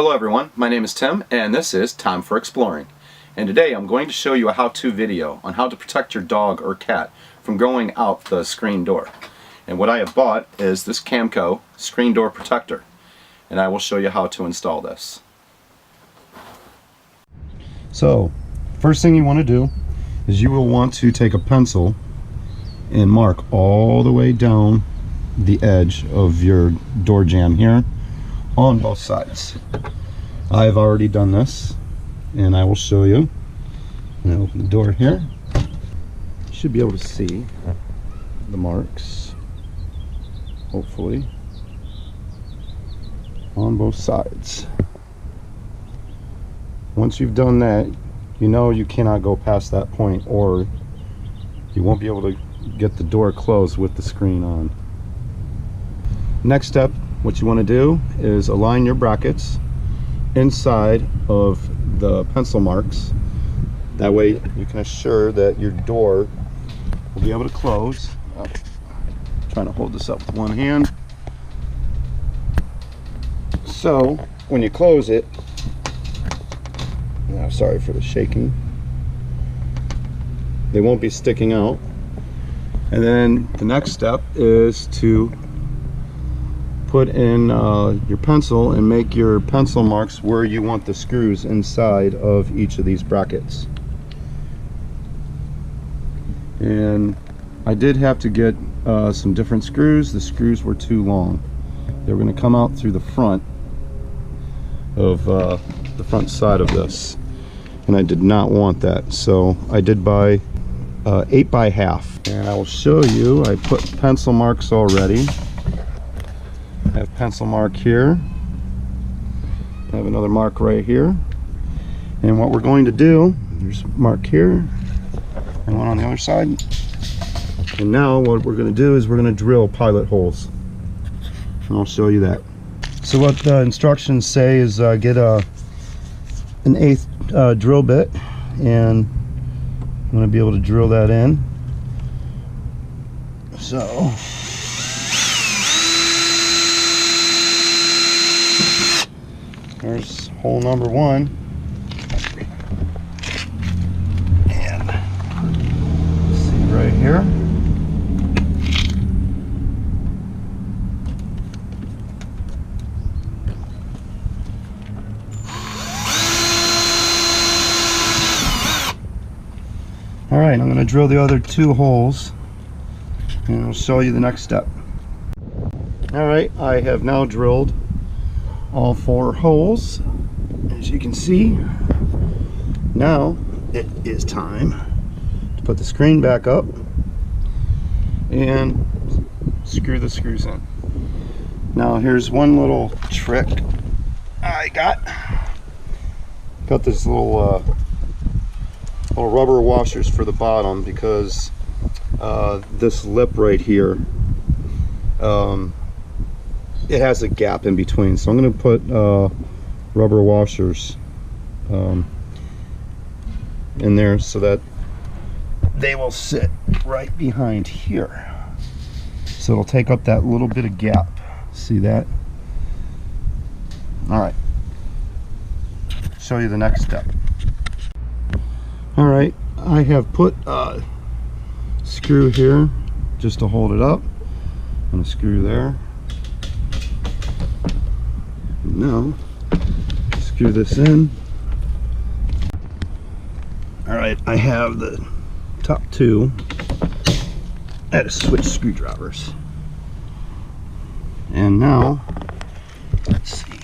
Hello everyone, my name is Tim and this is Time for Exploring. And today I'm going to show you a how-to video on how to protect your dog or cat from going out the screen door. And what I have bought is this Camco screen door protector. And I will show you how to install this. So, first thing you want to do is you will want to take a pencil and mark all the way down the edge of your door jamb here on both sides. I've already done this and I will show you. I'm going to open the door here. You should be able to see the marks, hopefully, on both sides. Once you've done that, you know you cannot go past that point or you won't be able to get the door closed with the screen on. Next step, what you want to do is align your brackets inside of the pencil marks. That way you can assure that your door will be able to close. I'm trying to hold this up with one hand. So when you close it, sorry for the shaking, they won't be sticking out. And then the next step is to put in your pencil and make your pencil marks where you want the screws inside of each of these brackets. And I did have to get some different screws. The screws were too long. They were going to come out through the front of the front side of this, and I did not want that, so I did buy 8 by half. And I will show you, I put pencil marks already. I have pencil mark here. I have another mark right here. And what we're going to do, there's a mark here and one on the other side. And now what we're going to do is we're going to drill pilot holes. And I'll show you that. So what the instructions say is get an 1/8 drill bit, and I'm going to be able to drill that in. So there's hole number 1, and see right here. All right, I'm going to drill the other 2 holes and I'll show you the next step. All right, I have now drilled all 4 holes, as you can see. Now it is time to put the screen back up and screw the screws in. Now here's one little trick I got this little rubber washers for the bottom, because this lip right here, it has a gap in between, so I'm going to put rubber washers in there so that they will sit right behind here, so it'll take up that little bit of gap. See that? All right, show you the next step. All right, I have put a screw here just to hold it up, and a screw there. Now screw this in. All right, I have the top 2. I had to switch screwdrivers, and now let's see,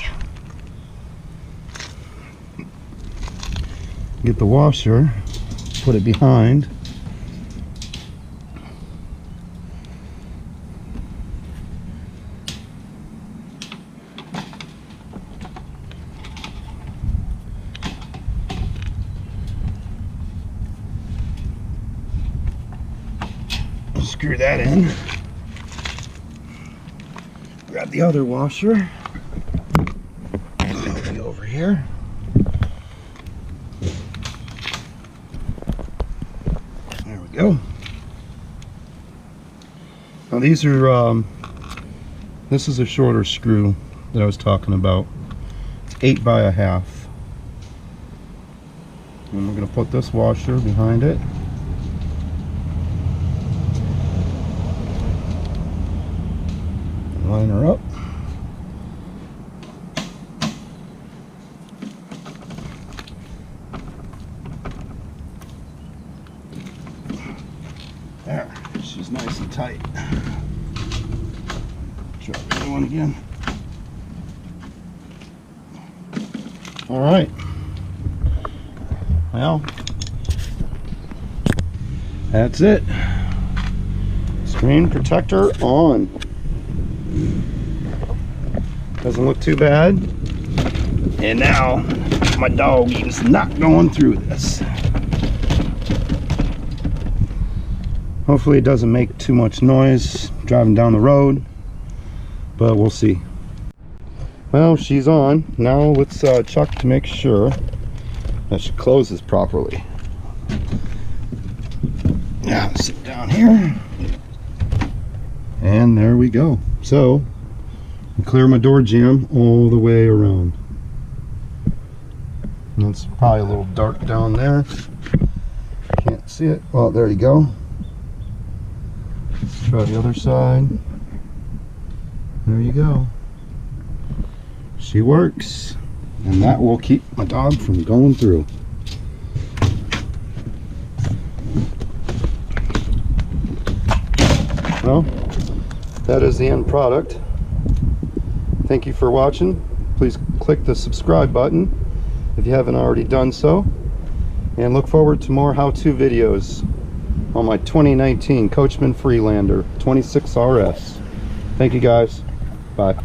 get the washer, put it behind. Screw that in. Grab the other washer. It'll be over here. There we go. Now these are, this is a shorter screw that I was talking about. 8 by a half. And we're going to put this washer behind it. Line her up. There, she's nice and tight. Try the other one again. All right. Well, that's it. Screen protector on. Doesn't look too bad. And now my dog is not going through this. Hopefully it doesn't make too much noise driving down the road, but we'll see. Well, she's on. Now let's check to make sure that she closes properly. Now sit down here. And there we go. So, clear my door jamb all the way around. And it's probably a little dark down there. Can't see it. Well, there you go. Let's try the other side. There you go. She works. And that will keep my dog from going through. Well, that is the end product. Thank you for watching. Please click the subscribe button if you haven't already done so. And look forward to more how-to videos on my 2019 Coachmen Freelander 26RS. Thank you guys. Bye.